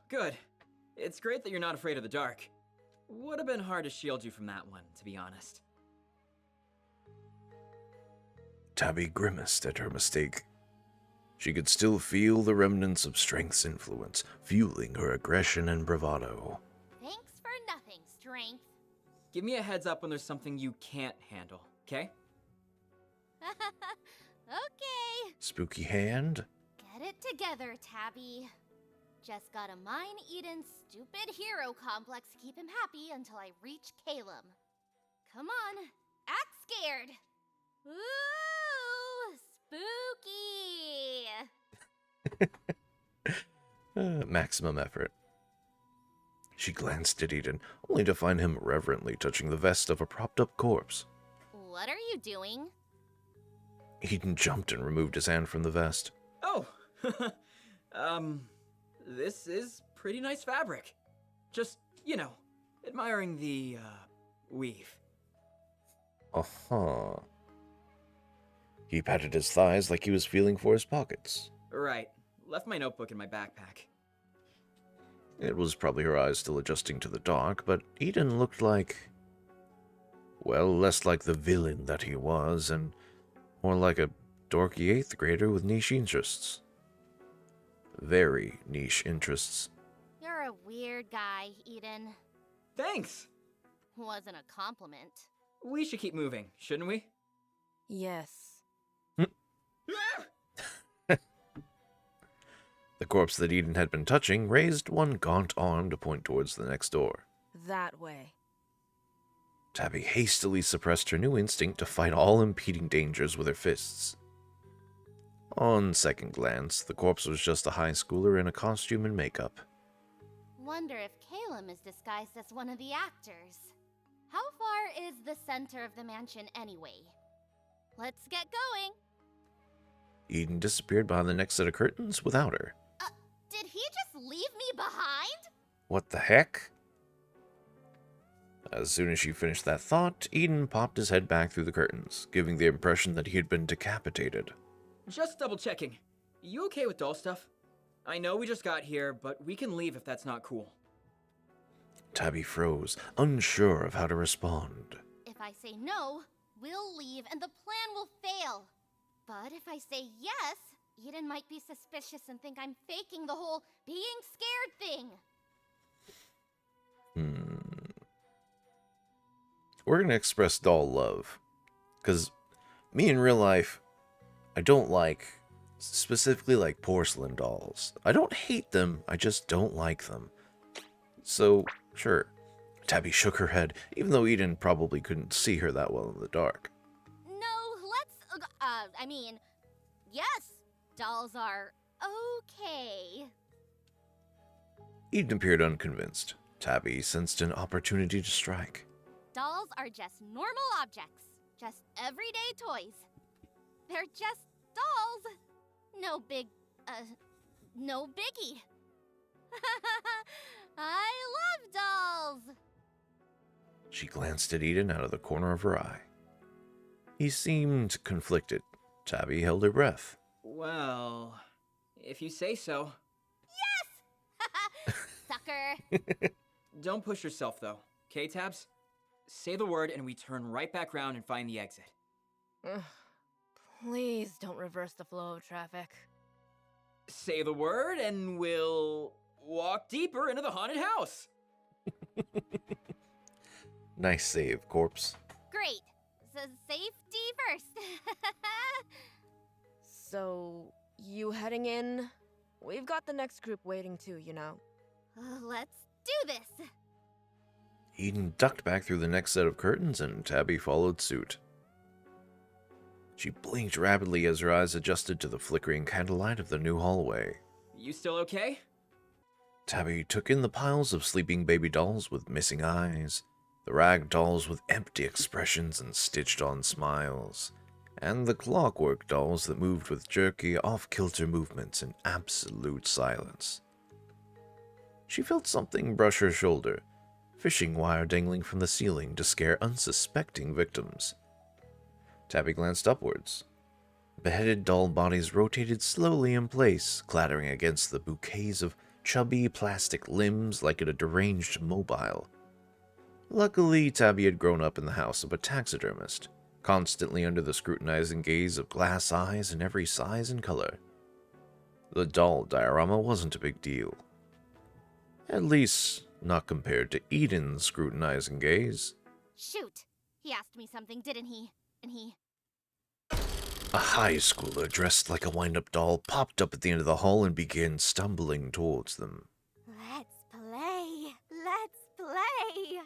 good. It's great that you're not afraid of the dark. Would have been hard to shield you from that one, to be honest. Tabbie grimaced at her mistake. She could still feel the remnants of Strength's influence, fueling her aggression and bravado. Thanks for nothing, Strength. Give me a heads up when there's something you can't handle, okay? Okay. Spooky hand? Get it together, Tabbie. Just gotta mine Eden's stupid hero complex to keep him happy until I reach Calum. Come on, act scared. Ooh, spooky. Maximum effort. She glanced at Eden, only to find him reverently touching the vest of a propped-up corpse. What are you doing? Eden jumped and removed his hand from the vest. Oh, this is pretty nice fabric. Just, admiring the, weave. Uh-huh. He patted his thighs like he was feeling for his pockets. Right. Left my notebook in my backpack. It was probably her eyes still adjusting to the dark, but Eden looked like... well, less like the villain that he was, and more like a dorky 8th grader with niche interests. Very niche interests. You're a weird guy, Eden. Thanks! Wasn't a compliment. We should keep moving, shouldn't we? Yes. The corpse that Eden had been touching raised one gaunt arm to point towards the next door. That way. Tabbie hastily suppressed her new instinct to fight all impeding dangers with her fists. On second glance, the corpse was just a high schooler in a costume and makeup. Wonder if Calum is disguised as one of the actors. How far is the center of the mansion anyway? Let's get going. Eden disappeared behind the next set of curtains without her. Did he just leave me behind? What the heck? As soon as she finished that thought, Eden popped his head back through the curtains, giving the impression that he had been decapitated. Just double checking. You okay with doll stuff? I know we just got here, but we can leave if that's not cool. Tabbie froze, unsure of how to respond. If I say no, we'll leave and the plan will fail. But if I say yes, Eden might be suspicious and think I'm faking the whole being scared thing. We're gonna express doll love. Because me in real life, I don't specifically like porcelain dolls. I don't hate them, I just don't like them. So, sure. Tabbie shook her head, even though Eden probably couldn't see her that well in the dark. Yes, dolls are okay. Eden appeared unconvinced. Tabbie sensed an opportunity to strike. Dolls are just normal objects, just everyday toys. They're just dolls. No biggie. I love dolls. She glanced at Eden out of the corner of her eye. He seemed conflicted. Tabbie held her breath. Well, if you say so. Yes! Sucker. Don't push yourself, though. Okay, Tabs? Say the word and we turn right back around and find the exit. Please don't reverse the flow of traffic. Say the word and we'll walk deeper into the haunted house. Nice save, corpse. Great. So safety first. So, you heading in? We've got the next group waiting too, Let's do this. Eden ducked back through the next set of curtains, and Tabbie followed suit. She blinked rapidly as her eyes adjusted to the flickering candlelight of the new hallway. You still okay? Tabbie took in the piles of sleeping baby dolls with missing eyes, the rag dolls with empty expressions and stitched-on smiles, and the clockwork dolls that moved with jerky, off-kilter movements in absolute silence. She felt something brush her shoulder, fishing wire dangling from the ceiling to scare unsuspecting victims. Tabbie glanced upwards. Beheaded doll bodies rotated slowly in place, clattering against the bouquets of chubby plastic limbs like a deranged mobile. Luckily, Tabbie had grown up in the house of a taxidermist, constantly under the scrutinizing gaze of glass eyes in every size and color. The doll diorama wasn't a big deal. At least, not compared to Eden's scrutinizing gaze. Shoot! He asked me something, didn't he? And he... A high schooler dressed like a wind-up doll popped up at the end of the hall and began stumbling towards them. Let's play! Let's play!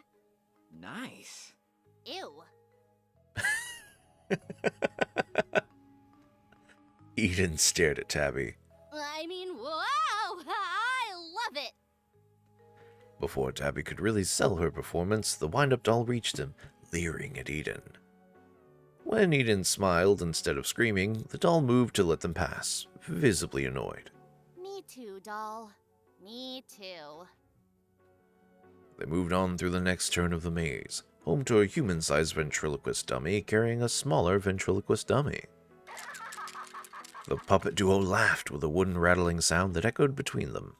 Nice. Ew. Eden stared at Tabbie. I mean, wow! I love it! Before Tabbie could really sell her performance, the wind-up doll reached him, leering at Eden. When Eden smiled instead of screaming, the doll moved to let them pass, visibly annoyed. Me too, doll. Me too. They moved on through the next turn of the maze, home to a human-sized ventriloquist dummy carrying a smaller ventriloquist dummy. The puppet duo laughed with a wooden rattling sound that echoed between them.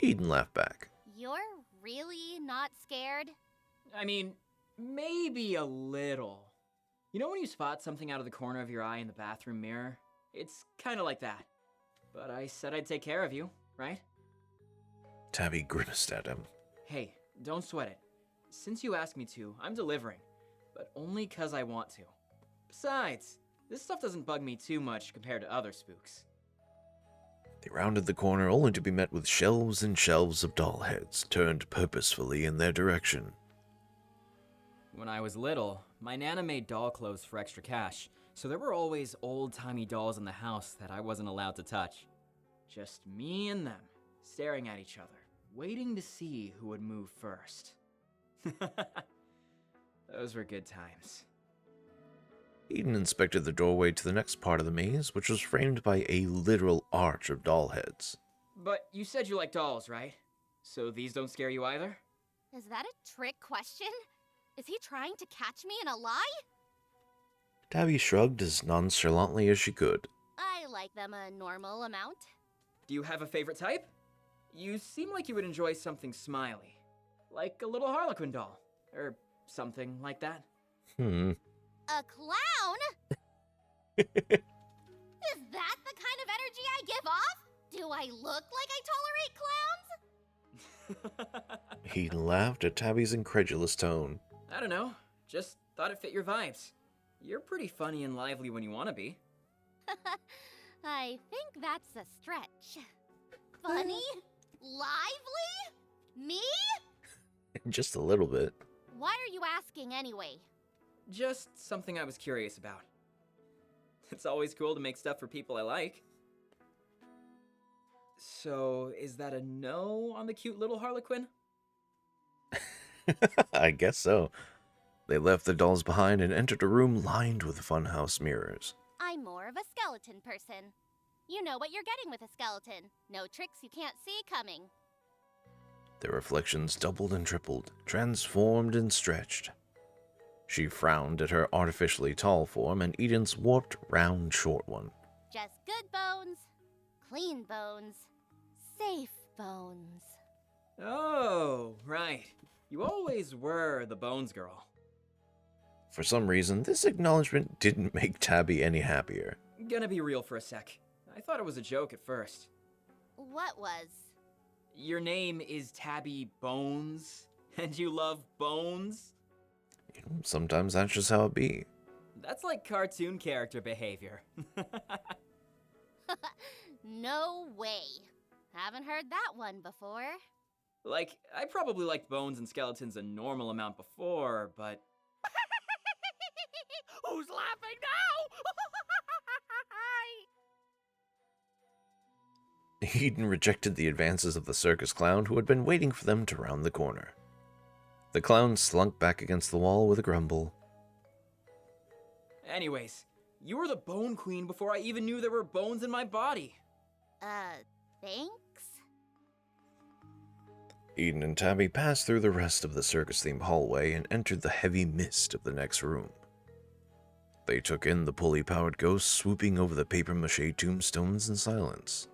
Eden laughed back. You're really not scared? I mean, maybe a little. You know when you spot something out of the corner of your eye in the bathroom mirror? It's kind of like that. But I said I'd take care of you, right? Tabbie grimaced at him. Hey, don't sweat it. Since you asked me to, I'm delivering. But only 'cause I want to. Besides, this stuff doesn't bug me too much compared to other spooks. They rounded the corner only to be met with shelves and shelves of doll heads turned purposefully in their direction. When I was little, my Nana made doll clothes for extra cash, so there were always old-timey dolls in the house that I wasn't allowed to touch. Just me and them, staring at each other, waiting to see who would move first. Those were good times. Eden inspected the doorway to the next part of the maze, which was framed by a literal arch of doll heads. But you said you like dolls, right? So these don't scare you either? Is that a trick question? Is he trying to catch me in a lie? Tabbie shrugged as nonchalantly as she could. I like them a normal amount. Do you have a favorite type? You seem like you would enjoy something smiley. Like a little Harlequin doll. Or something like that. A clown? Is that the kind of energy I give off? Do I look like I tolerate clowns? He laughed at Tabbie's incredulous tone. I don't know. Just thought it fit your vibes. You're pretty funny and lively when you want to be. I think that's a stretch. Funny? Lively? Me? Just a little bit. Why are you asking anyway? Just something I was curious about. It's always cool to make stuff for people I like. So, is that a no on the cute little Harlequin? I guess so. They left the dolls behind and entered a room lined with funhouse mirrors. I'm more of a skeleton person. You know what you're getting with a skeleton. No tricks you can't see coming. Their reflections doubled and tripled, transformed and stretched. She frowned at her artificially tall form and Eden's warped, round, short one. Just good bones, clean bones, safe bones. Oh, right. You always were the Bones Girl. For some reason, this acknowledgement didn't make Tabbie any happier. Gonna be real for a sec. I thought it was a joke at first. What was? Your name is Tabbie Bones, and you love bones? Sometimes that's just how it be. That's like cartoon character behavior. No way. Haven't heard that one before. Like, I probably liked bones and skeletons a normal amount before, but... Who's laughing now? Eden rejected the advances of the circus clown who had been waiting for them to round the corner. The clown slunk back against the wall with a grumble. Anyways, you were the Bone Queen before I even knew there were bones in my body. Thanks? Eden and Tabbie passed through the rest of the circus-themed hallway and entered the heavy mist of the next room. They took in the pulley-powered ghosts swooping over the papier-mâché tombstones in silence.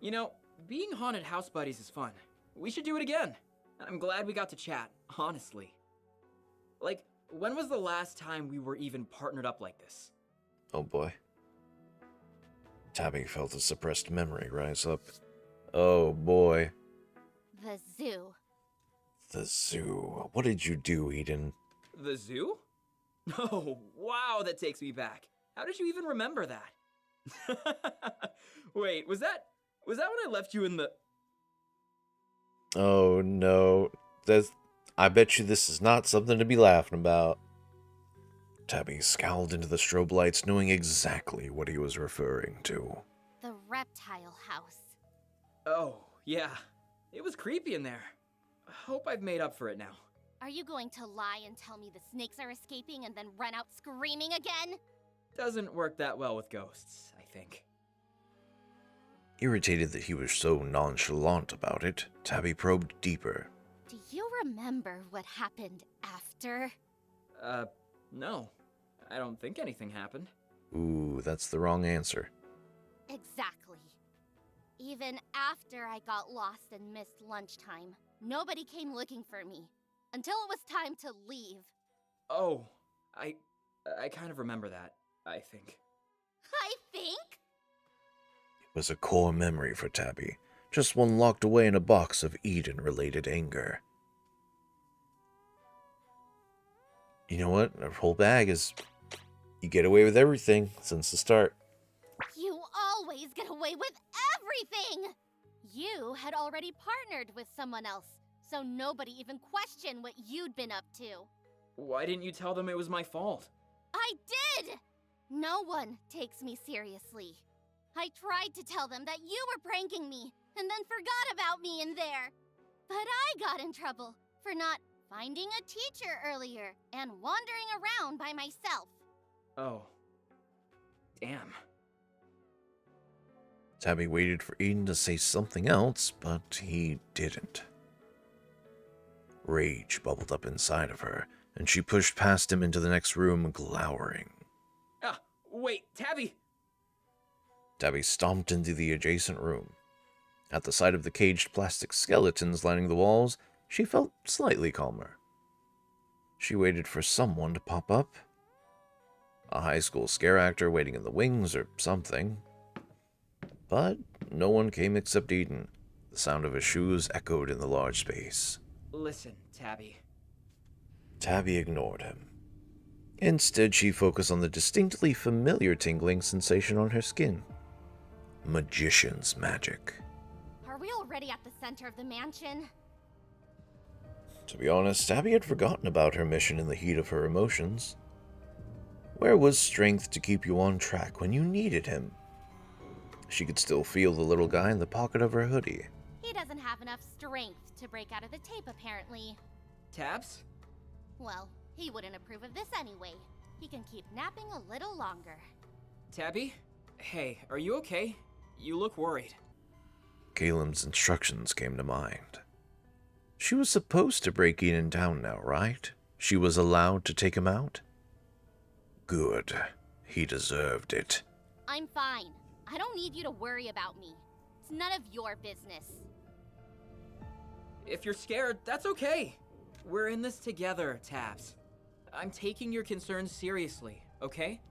You know, being haunted house buddies is fun. We should do it again. I'm glad we got to chat, honestly. Like, when was the last time we were even partnered up like this? Oh boy. Tabbie felt a suppressed memory rise up. Oh boy. The zoo. The zoo. What did you do, Eden? The zoo? Oh, wow, that takes me back. How did you even remember that? Wait, was that when I left you in the... Oh no. I bet you this is not something to be laughing about. Tabbie scowled into the strobe lights, knowing exactly what he was referring to. The reptile house. Oh, yeah. It was creepy in there. Hope I've made up for it now. Are you going to lie and tell me the snakes are escaping and then run out screaming again? Doesn't work that well with ghosts, I think. Irritated that he was so nonchalant about it, Tabbie probed deeper. Do you remember what happened after? No. I don't think anything happened. Ooh, that's the wrong answer. Exactly. Even after I got lost and missed lunchtime, nobody came looking for me. Until it was time to leave. Oh, I kind of remember that, I think. I think? It was a core memory for Tabbie, just one locked away in a box of Eden-related anger. You know what? Our whole bag is... You get away with everything since the start. You always get away with everything! You had already partnered with someone else, so nobody even questioned what you'd been up to. Why didn't you tell them it was my fault? I did! No one takes me seriously. I tried to tell them that you were pranking me, and then forgot about me in there. But I got in trouble for not finding a teacher earlier and wandering around by myself. Oh. Damn. Tabbie waited for Eden to say something else, but he didn't. Rage bubbled up inside of her, and she pushed past him into the next room, glowering. Ah, wait, Tabbie! Tabbie stomped into the adjacent room. At the sight of the caged plastic skeletons lining the walls, she felt slightly calmer. She waited for someone to pop up. A high school scare actor waiting in the wings or something. But no one came except Eden. The sound of his shoes echoed in the large space. Listen, Tabbie. Tabbie ignored him. Instead, she focused on the distinctly familiar tingling sensation on her skin. Magician's magic. Are we already at the center of the mansion? To be honest, Tabbie had forgotten about her mission in the heat of her emotions. Where was strength to keep you on track when you needed him? She could still feel the little guy in the pocket of her hoodie. He doesn't have enough strength to break out of the tape, apparently. Tabs? Well, he wouldn't approve of this anyway. He can keep napping a little longer. Tabbie? Hey, are you okay? You look worried. Calem's instructions came to mind. She was supposed to break Eden down now, right? She was allowed to take him out? Good. He deserved it. I'm fine. I don't need you to worry about me. It's none of your business. If you're scared, that's okay. We're in this together, Tabs. I'm taking your concerns seriously, okay?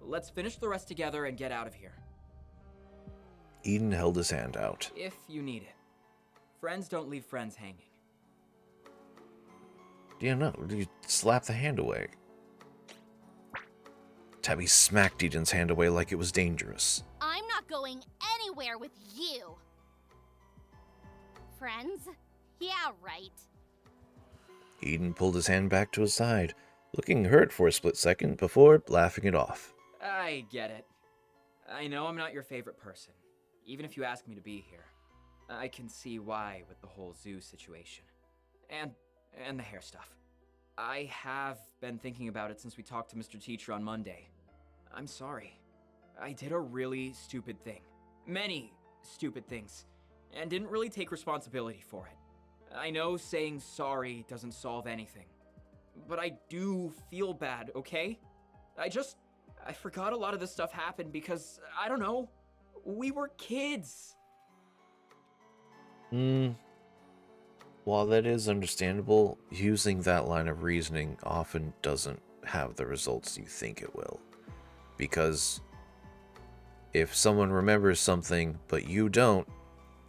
Let's finish the rest together and get out of here. Eden held his hand out. If you need it. Friends don't leave friends hanging. Yeah, no, you slap the hand away. Tabbie smacked Eden's hand away like it was dangerous. I'm not going anywhere with you. Friends? Yeah, right. Eden pulled his hand back to his side, looking hurt for a split second before laughing it off. I get it. I know I'm not your favorite person, even if you ask me to be here. I can see why with the whole zoo situation. And the hair stuff. I have been thinking about it since we talked to Mr. Teacher on Monday. I'm sorry. I did a really stupid thing. Many stupid things. And didn't really take responsibility for it. I know saying sorry doesn't solve anything. But I do feel bad, okay? I forgot a lot of this stuff happened because, I don't know, we were kids. While that is understandable, using that line of reasoning often doesn't have the results you think it will. Because if someone remembers something but you don't,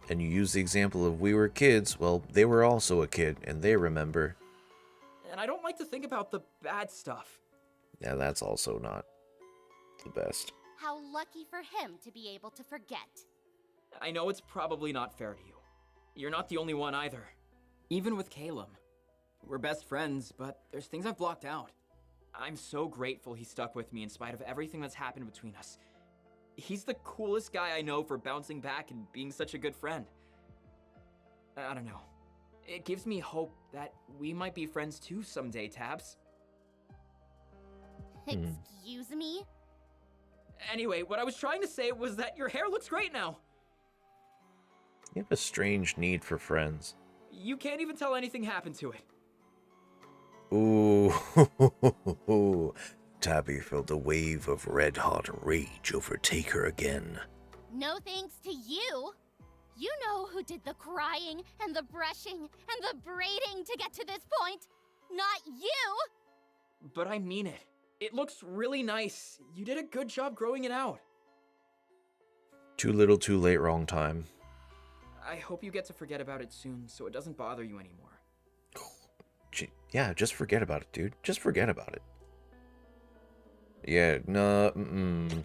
and you use the example of we were kids, well, they were also a kid and they remember. And I don't like to think about the bad stuff. Yeah, that's also not the best. How lucky for him to be able to forget. I know it's probably not fair to you. You're not the only one either. Even with Caleb. We're best friends, but there's things I've blocked out. I'm so grateful he stuck with me in spite of everything that's happened between us. He's the coolest guy I know for bouncing back and being such a good friend. I don't know. It gives me hope that we might be friends too someday, Tabs. Excuse me? Anyway, what I was trying to say was that your hair looks great now. You have a strange need for friends. You can't even tell anything happened to it. Ooh, Tabbie felt a wave of red-hot rage overtake her again. No thanks to you. You know who did the crying and the brushing and the braiding to get to this point. Not you! But I mean it. It looks really nice. You did a good job growing it out. Too little, too late, wrong time. I hope you get to forget about it soon so it doesn't bother you anymore. Yeah, just forget about it, dude. Just forget about it. Yeah, no,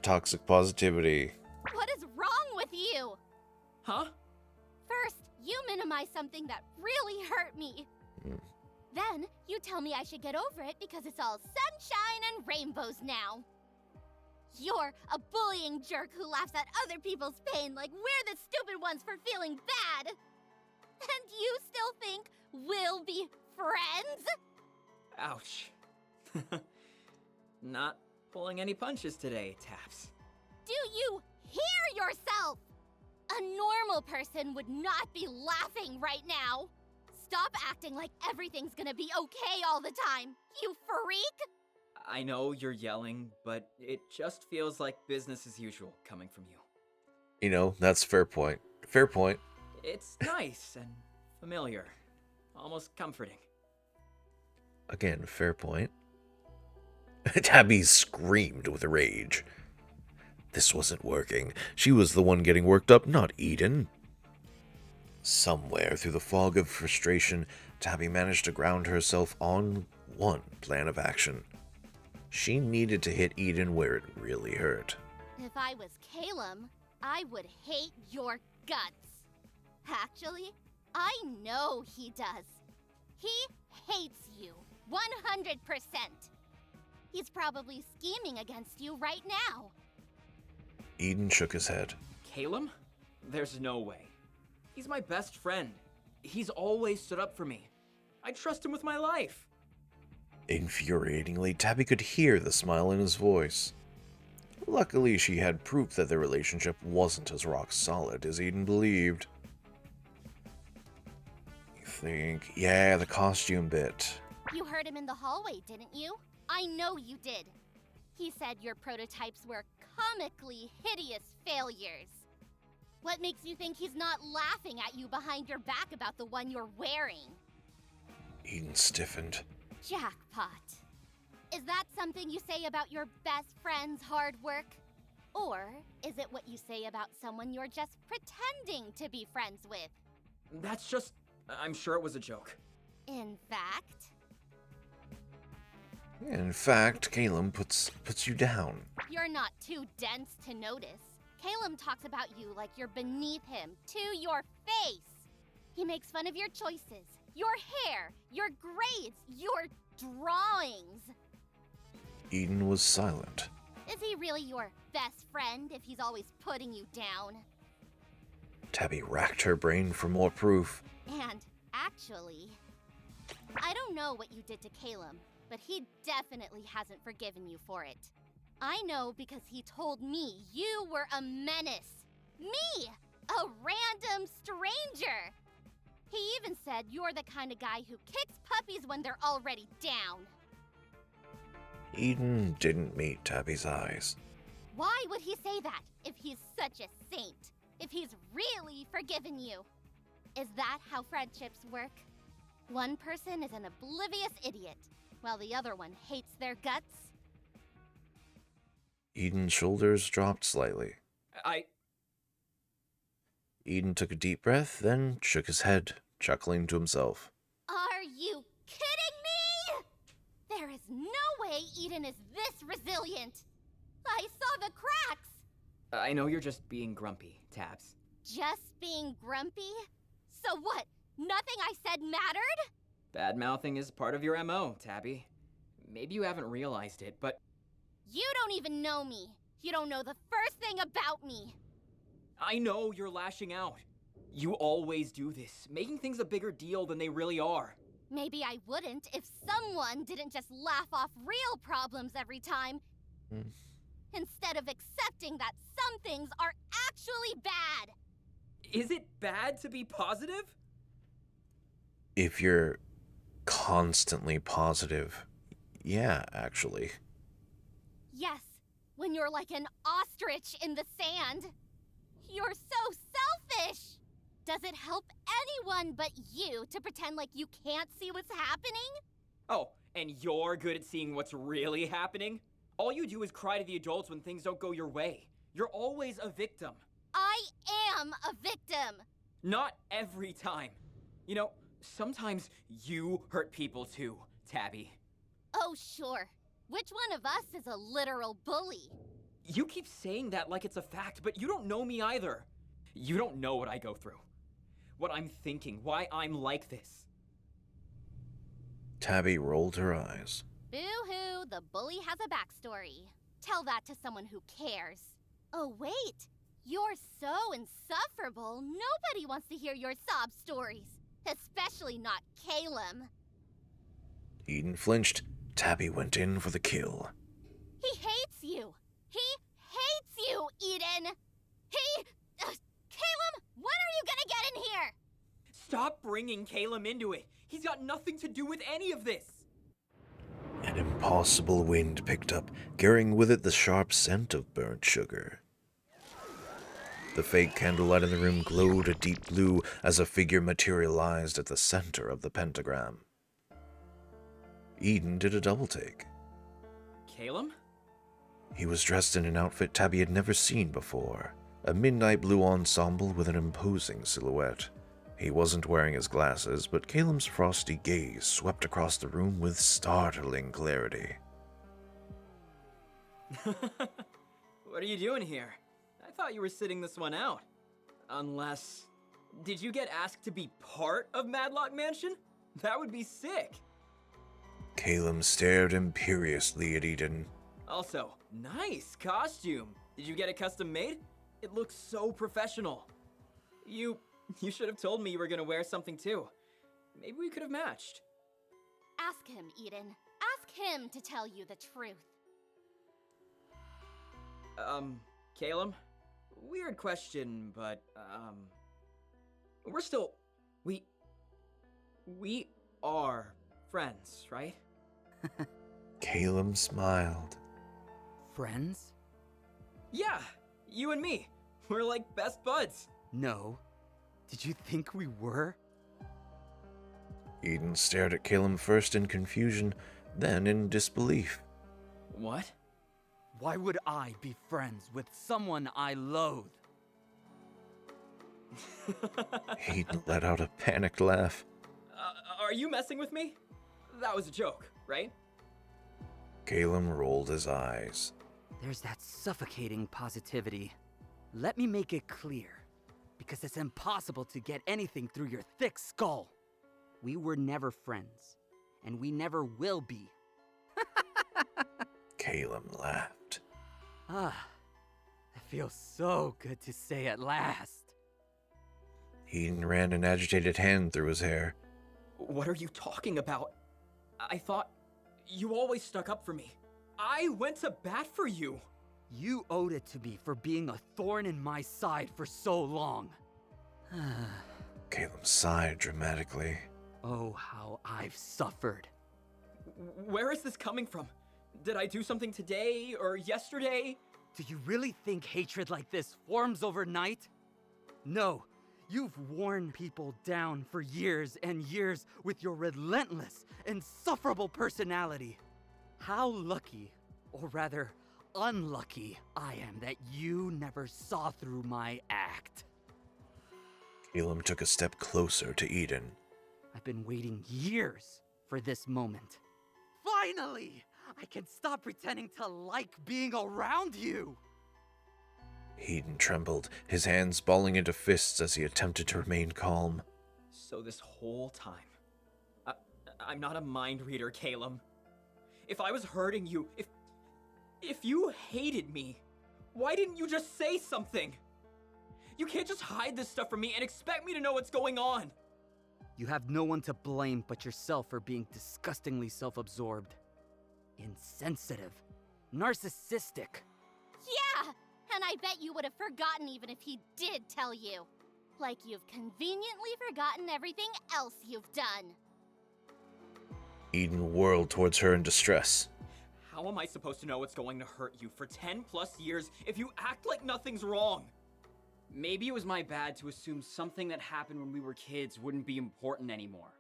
toxic positivity. What is wrong with you? Huh? First, you minimize something that really hurt me. Then, you tell me I should get over it because it's all sunshine and rainbows now. You're a bullying jerk who laughs at other people's pain like we're the stupid ones for feeling bad. And you still think we'll be friends? Ouch. Not pulling any punches today, Taps. Do you hear yourself? A normal person would not be laughing right now. Stop acting like everything's gonna be okay all the time, you freak! I know you're yelling, but it just feels like business as usual coming from you. You know, that's fair point. Fair point. It's nice and familiar. Almost comforting. Again, fair point. Tabbie screamed with rage. This wasn't working. She was the one getting worked up, not Eden. Somewhere through the fog of frustration, Tabbie managed to ground herself on one plan of action. She needed to hit Eden where it really hurt. If I was Caleb, I would hate your guts. Actually, I know he does. He hates you, 100%. He's probably scheming against you right now. Eden shook his head. Caleb? There's no way. He's my best friend. He's always stood up for me. I trust him with my life. Infuriatingly, Tabbie could hear the smile in his voice. Luckily, she had proof that their relationship wasn't as rock solid as Eden believed. You think? Yeah, the costume bit. You heard him in the hallway, didn't you? I know you did. He said your prototypes were comically hideous failures. What makes you think he's not laughing at you behind your back about the one you're wearing? Eden stiffened. Jackpot. Is that something you say about your best friend's hard work? Or is it what you say about someone you're just pretending to be friends with? That's just... I'm sure it was a joke. In fact... In fact, Caleb puts you down. You're not too dense to notice. Caleb talks about you like you're beneath him, to your face. He makes fun of your choices, your hair, your grades, your drawings. Eden was silent. Is he really your best friend if he's always putting you down? Tabbie racked her brain for more proof. And actually, I don't know what you did to Caleb, but he definitely hasn't forgiven you for it. I know because he told me you were a menace. Me! A random stranger! He even said you're the kind of guy who kicks puppies when they're already down. Eden didn't meet Tabbie's eyes. Why would he say that if he's such a saint? If he's really forgiven you? Is that how friendships work? One person is an oblivious idiot, while the other one hates their guts? Eden's shoulders dropped slightly. Eden took a deep breath, then shook his head, chuckling to himself. Are you kidding me? There is no way Eden is this resilient. I saw the cracks. I know you're just being grumpy, Tabs. Just being grumpy? So what? Nothing I said mattered? Bad-mouthing is part of your MO, Tabbie. Maybe you haven't realized it, but You don't even know me. You don't know the first thing about me. I know you're lashing out. You always do this, making things a bigger deal than they really are. Maybe I wouldn't if someone didn't just laugh off real problems every time, instead of accepting that some things are actually bad. Is it bad to be positive? If you're constantly positive, yeah, actually. Yes, when you're like an ostrich in the sand. You're so selfish! Does it help anyone but you to pretend like you can't see what's happening? Oh, and you're good at seeing what's really happening? All you do is cry to the adults when things don't go your way. You're always a victim. I am a victim! Not every time. You know, sometimes you hurt people too, Tabbie. Oh, sure. Which one of us is a literal bully? You keep saying that like it's a fact, but you don't know me either. You don't know what I go through. What I'm thinking, why I'm like this. Tabbie rolled her eyes. Boo-hoo, the bully has a backstory. Tell that to someone who cares. Oh, wait. You're so insufferable, nobody wants to hear your sob stories. Especially not Calum. Eden flinched. Tabbie went in for the kill. He hates you. He hates you, Eden. Calum, when are you gonna get in here? Stop bringing Calum into it. He's got nothing to do with any of this. An impossible wind picked up, carrying with it the sharp scent of burnt sugar. The fake candlelight in the room glowed a deep blue as a figure materialized at the center of the pentagram. Eden did a double take. Calum? He was dressed in an outfit Tabbie had never seen before, a midnight blue ensemble with an imposing silhouette. He wasn't wearing his glasses, but Calum's frosty gaze swept across the room with startling clarity. What are you doing here? I thought you were sitting this one out. Unless... Did you get asked to be part of Madlock Mansion? That would be sick. Calum stared imperiously at Eden. Also, nice costume. Did you get it custom made? It looks so professional. You should have told me you were gonna wear something too. Maybe we could have matched. Ask him, Eden. Ask him to tell you the truth. Calum? Weird question, but, we're still... We are friends, right? Calum smiled. Friends? Yeah, you and me. We're like best buds. No. Did you think we were? Eden stared at Calum first in confusion, then in disbelief. What? Why would I be friends with someone I loathe? Eden let out a panicked laugh. Are you messing with me? That was a joke, right? Calum rolled his eyes. There's that suffocating positivity. Let me make it clear, because it's impossible to get anything through your thick skull. We were never friends, and we never will be. Calum laughed. Ah, it feels so good to say at last. Eden ran an agitated hand through his hair. What are you talking about? I thought you always stuck up for me. I went to bat for you. You owed it to me for being a thorn in my side for so long. Calum sighed dramatically. Oh, how I've suffered. Where is this coming from? Did I do something today or yesterday? Do you really think hatred like this forms overnight? No, You've worn people down for years and years with your relentless, insufferable personality. How lucky, or rather, unlucky I am that you never saw through my act. Caleb took a step closer to Eden. I've been waiting years for this moment. Finally! I can stop pretending to like being around you! Eden trembled, his hands balling into fists as he attempted to remain calm. So this whole time, I'm not a mind reader, Caleb. If I was hurting you, if you hated me, why didn't you just say something? You can't just hide this stuff from me and expect me to know what's going on. You have no one to blame but yourself for being disgustingly self-absorbed. Insensitive. Narcissistic. Yeah! And I bet you would have forgotten even if he did tell you. Like you've conveniently forgotten everything else you've done. Eden whirled towards her in distress. How am I supposed to know what's going to hurt you for 10 plus years if you act like nothing's wrong? Maybe it was my bad to assume something that happened when we were kids wouldn't be important anymore.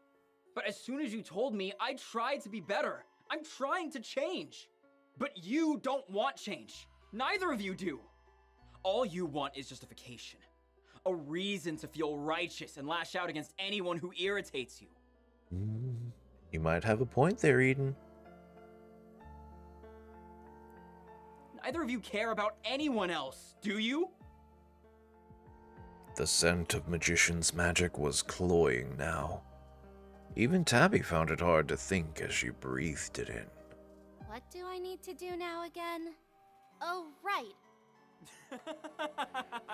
But as soon as you told me, I tried to be better. I'm trying to change. But you don't want change. Neither of you do. All you want is justification. A reason to feel righteous and lash out against anyone who irritates you. You might have a point there, Eden. Neither of you care about anyone else, do you? The scent of magician's magic was cloying now. Even Tabbie found it hard to think as she breathed it in. What do I need to do now again? Oh, right.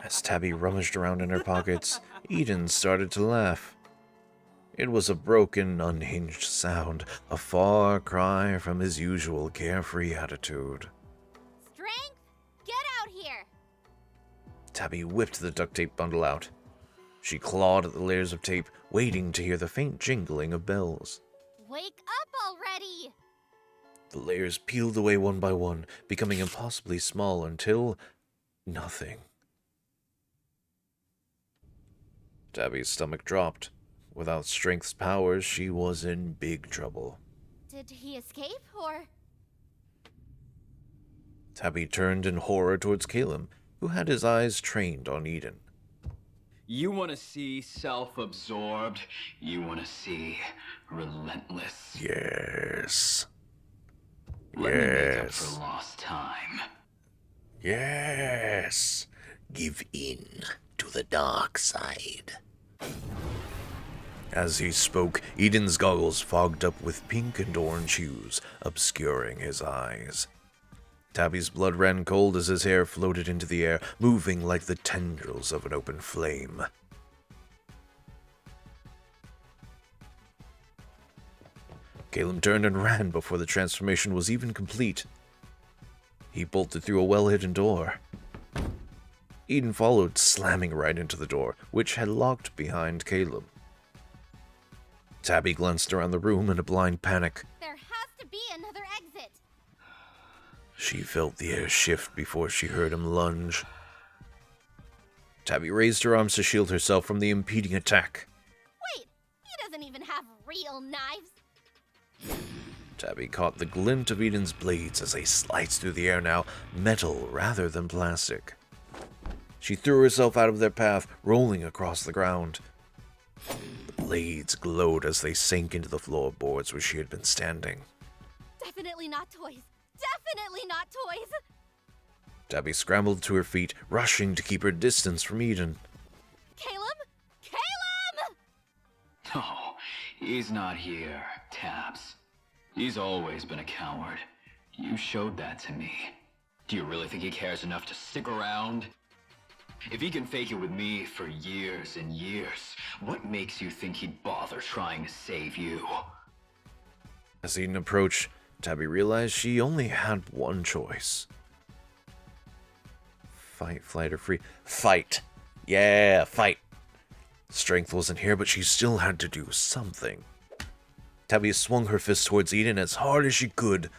As Tabbie rummaged around in her pockets, Eden started to laugh. It was a broken, unhinged sound, a far cry from his usual carefree attitude. Strength, get out here! Tabbie whipped the duct tape bundle out. She clawed at the layers of tape, waiting to hear the faint jingling of bells. Wake up already! The layers peeled away one by one, becoming impossibly small until nothing. Tabbie's stomach dropped. Without Strength's powers, she was in big trouble. Did he escape, or...? Tabbie turned in horror towards Caleb, who had his eyes trained on Eden. You want to see self-absorbed. You want to see relentless. Yes. Let me make up Yes. for lost time. Yes. Give in to the dark side. As he spoke, Eden's goggles fogged up with pink and orange hues, obscuring his eyes. Tabbie's blood ran cold as his hair floated into the air, moving like the tendrils of an open flame. Caleb turned and ran before the transformation was even complete. He bolted through a well-hidden door. Eden followed, slamming right into the door, which had locked behind Caleb. Tabbie glanced around the room in a blind panic. There has to be another exit! She felt the air shift before she heard him lunge. Tabbie raised her arms to shield herself from the impeding attack. Wait, he doesn't even have real knives! Tabbie caught the glint of Eden's blades as they sliced through the air now, metal rather than plastic. She threw herself out of their path, rolling across the ground. The blades glowed as they sank into the floorboards where she had been standing. Definitely not toys! Definitely not toys! Tabbie scrambled to her feet, rushing to keep her distance from Eden. Caleb? Caleb! Oh, he's not here, Tabs. He's always been a coward. You showed that to me. Do you really think he cares enough to stick around? If he can fake it with me for years and years, what makes you think he'd bother trying to save you? As Eden approached, Tabbie realized she only had one choice. Fight, flight, or free. Fight! Yeah, fight! Strength wasn't here, but she still had to do something. Tabbie swung her fist towards Eden as hard as she could.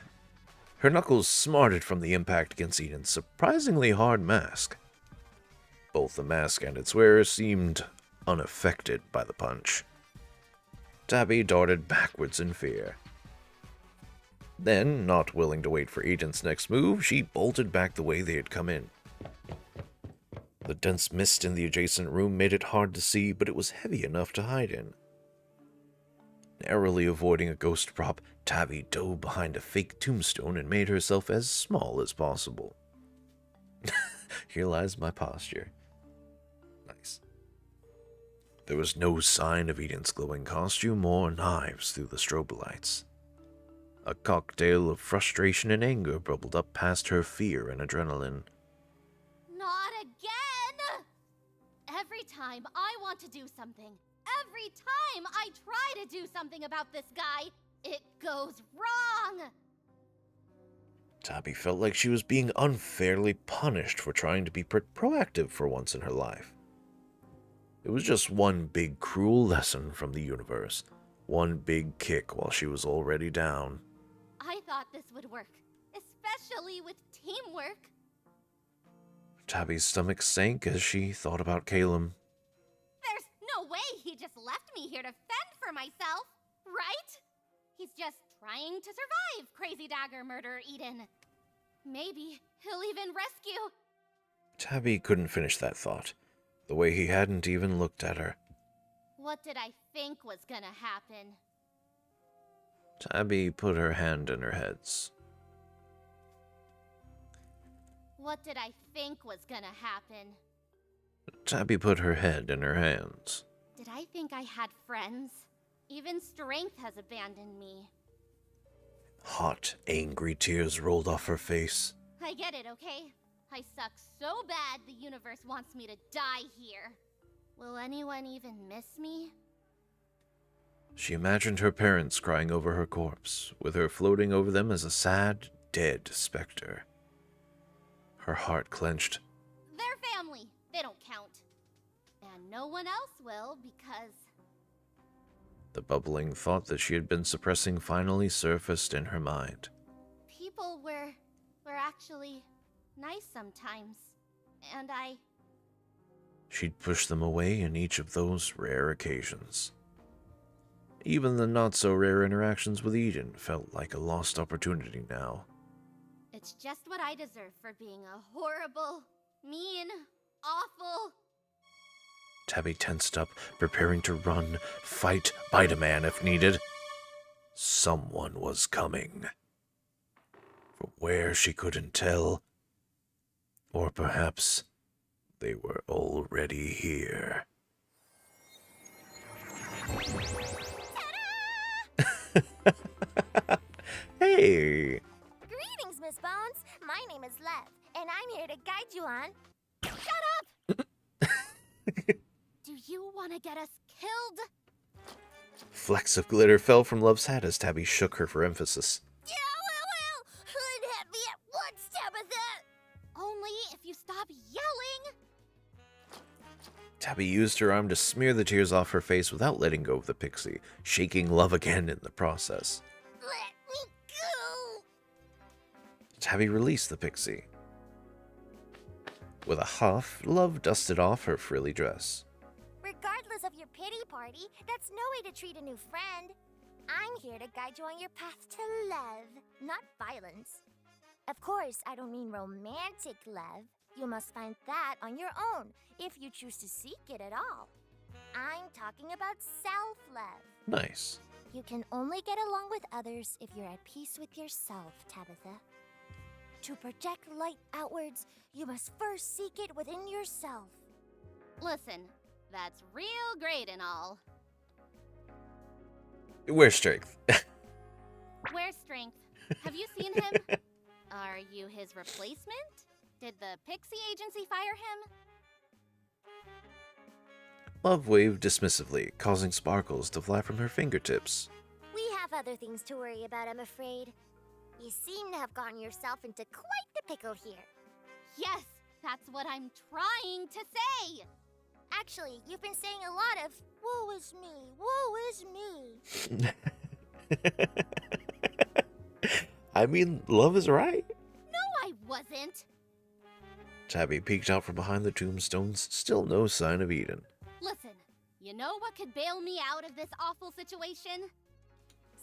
Her knuckles smarted from the impact against Eden's surprisingly hard mask. Both the mask and its wearer seemed unaffected by the punch. Tabbie darted backwards in fear. Then, not willing to wait for Eden's next move, she bolted back the way they had come in. The dense mist in the adjacent room made it hard to see, but it was heavy enough to hide in. Narrowly avoiding a ghost prop, Tabbie dove behind a fake tombstone and made herself as small as possible. Here lies my posture. Nice. There was no sign of Eden's glowing costume or knives through the strobe lights. A cocktail of frustration and anger bubbled up past her fear and adrenaline. Not again! Every time I want to do something, every time I try to do something about this guy, it goes wrong! Tabbie felt like she was being unfairly punished for trying to be proactive for once in her life. It was just one big cruel lesson from the universe. One big kick while she was already down. I thought this would work, especially with teamwork. Tabbie's stomach sank as she thought about Calum. There's no way he just left me here to fend for myself, right? He's just trying to survive Crazy Dagger Murder Eden. Maybe he'll even rescue. Tabbie couldn't finish that thought, the way he hadn't even looked at her. What did I think was gonna happen? Tabbie put her hand in her heads. What did I think was gonna happen? Tabbie put her head in her hands. Did I think I had friends? Even strength has abandoned me. Hot, angry tears rolled off her face. I get it, okay? I suck so bad the universe wants me to die here. Will anyone even miss me? She imagined her parents crying over her corpse, with her floating over them as a sad, dead specter. Her heart clenched. They're family. They don't count. And no one else will because... The bubbling thought that she had been suppressing finally surfaced in her mind. people were actually nice sometimes. And She'd push them away in each of those rare occasions. Even the not-so-rare interactions with Eden felt like a lost opportunity now. It's just what I deserve for being a horrible, mean, awful... Tabbie tensed up, preparing to run, fight, bite a man if needed. Someone was coming. From where she couldn't tell. Or perhaps they were already here. Hey! Greetings, Miss Bones. My name is Lev, and I'm here to guide you on... Shut up! Do you want to get us killed? Flecks of glitter fell from Love's hat as Tabbie shook her for emphasis. Yeah, well, unhap me at once, Tabitha! Only if you stop yelling. Tabbie used her arm to smear the tears off her face without letting go of the pixie, shaking Love again in the process. Let me go! Tabbie released the pixie. With a huff, Love dusted off her frilly dress. Regardless of your pity party, that's no way to treat a new friend. I'm here to guide you on your path to love, not violence. Of course, I don't mean romantic love. You must find that on your own, if you choose to seek it at all. I'm talking about self-love. Nice. You can only get along with others if you're at peace with yourself, Tabitha. To project light outwards, you must first seek it within yourself. Listen, that's real great and all. Where's strength? Where's Strength? Have you seen him? Are you his replacement? Did the Pixie Agency fire him? Love waved dismissively, causing sparkles to fly from her fingertips. We have other things to worry about, I'm afraid. You seem to have gotten yourself into quite the pickle here. Yes, that's what I'm trying to say. Actually, you've been saying a lot of, woe is me, woe is me. I mean, Love is right. No, I wasn't. Tabbie peeked out from behind the tombstones, still no sign of Eden. Listen, You know what could bail me out of this awful situation?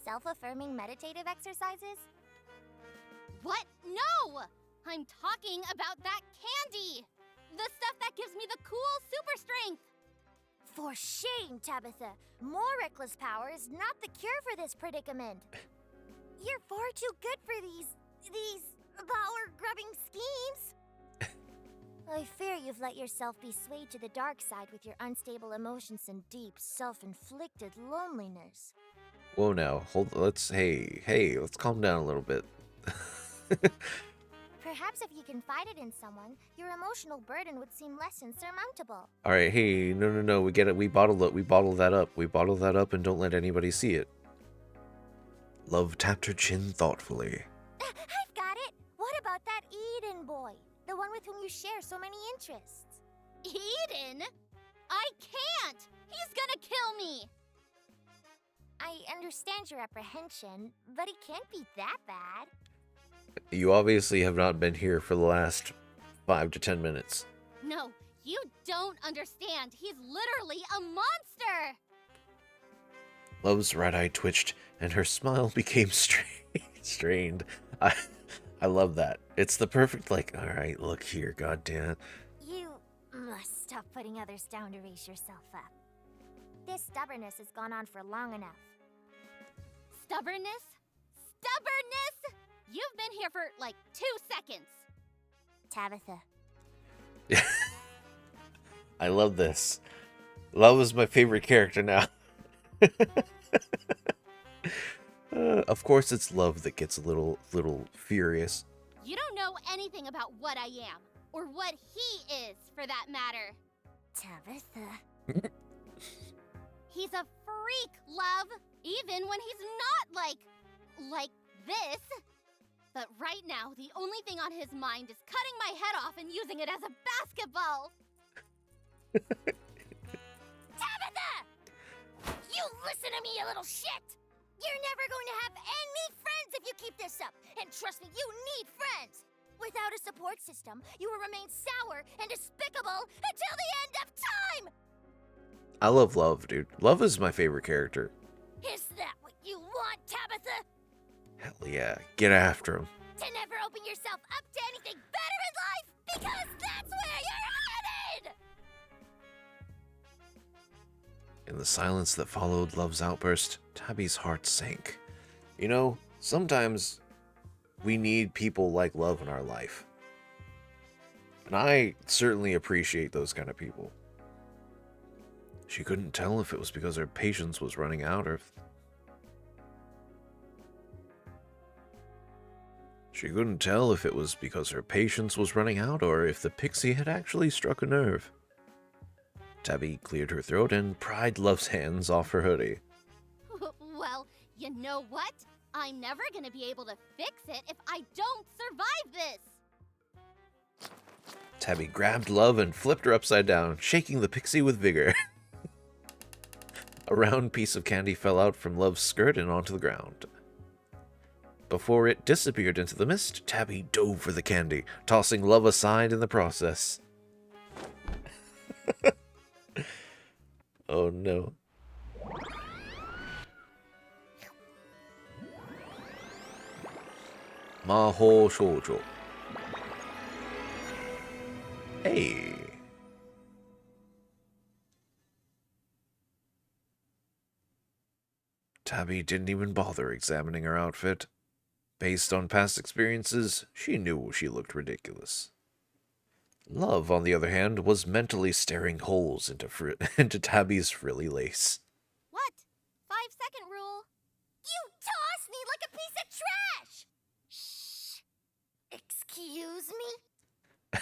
Self-affirming meditative exercises? What? No! I'm talking about that candy! The stuff that gives me the cool super strength! For shame, Tabitha. More reckless power is not the cure for this predicament. You're far too good for these power-grubbing schemes. I fear you've let yourself be swayed to the dark side with your unstable emotions and deep, self-inflicted loneliness. Whoa now, let's calm down a little bit. Perhaps if you confide it in someone, your emotional burden would seem less insurmountable. Alright, hey, no, we get it, we bottle that up and don't let anybody see it. Love tapped her chin thoughtfully. I've got it! What about that Eden boy? The one with whom you share so many interests. Eden? I can't! He's gonna kill me! I understand your apprehension, but he can't be that bad. You obviously have not been here for the last 5 to 10 minutes. No, you don't understand. He's literally a monster! Love's right eye twitched, and her smile became strained. I love that. It's the perfect, like, alright, look here, goddamn. You must stop putting others down to raise yourself up. This stubbornness has gone on for long enough. Stubbornness? Stubbornness? You've been here for, like, 2 seconds. Tabitha. I love this. Love is my favorite character now. Of course, it's Love that gets a little furious. You don't know anything about what I am, or what he is, for that matter. Tabitha. He's a freak, Love, even when he's not like this. But right now, the only thing on his mind is cutting my head off and using it as a basketball. Tabitha! You listen to me, you little shit! You're never going to have any friends if you keep this up. And trust me, you need friends. Without a support system, you will remain sour and despicable until the end of time! I love Love, dude. Love is my favorite character. Is that what you want, Tabitha? Hell yeah. Get after him. To never open yourself up to anything better in life? Because that's where you're headed! In the silence that followed Love's outburst, Tabbie's heart sank. You know, sometimes we need people like Love in our life. And I certainly appreciate those kind of people. She couldn't tell if it was because her patience was running out or if... She couldn't tell if it was because her patience was running out or if the pixie had actually struck a nerve. Tabbie cleared her throat and pried Love's hands off her hoodie. Well, you know what? I'm never gonna be able to fix it if I don't survive this! Tabbie grabbed Love and flipped her upside down, shaking the pixie with vigor. A round piece of candy fell out from Love's skirt and onto the ground. Before it disappeared into the mist, Tabbie dove for the candy, tossing Love aside in the process. Oh no. Maho Shoujo. Hey. Tabbie didn't even bother examining her outfit. Based on past experiences, she knew she looked ridiculous. Love, on the other hand, was mentally staring holes into Tabbie's frilly lace. What? 5-second rule. You toss me like a piece of trash! Shh. Excuse me?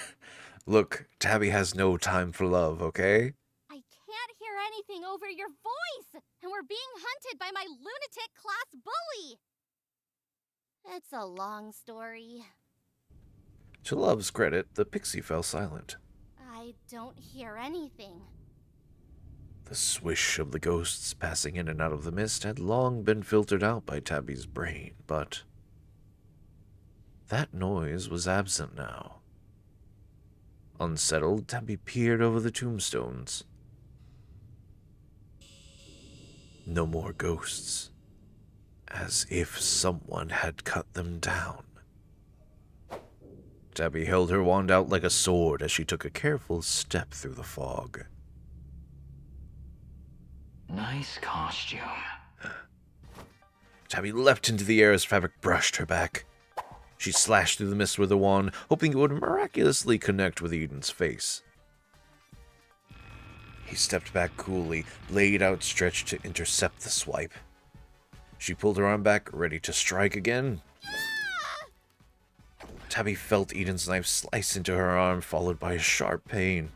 Look, Tabbie has no time for love, okay? I can't hear anything over your voice, and we're being hunted by my lunatic class bully. It's a long story. To Love's credit, the pixie fell silent. I don't hear anything. The swish of the ghosts passing in and out of the mist had long been filtered out by Tabbie's brain, but that noise was absent now. Unsettled, Tabbie peered over the tombstones. No more ghosts. As if someone had cut them down. Tabbie held her wand out like a sword as she took a careful step through the fog. Nice costume. Tabbie leapt into the air as fabric brushed her back. She slashed through the mist with her wand, hoping it would miraculously connect with Eden's face. He stepped back coolly, blade outstretched to intercept the swipe. She pulled her arm back, ready to strike again. Tabbie felt Eden's knife slice into her arm, followed by a sharp pain.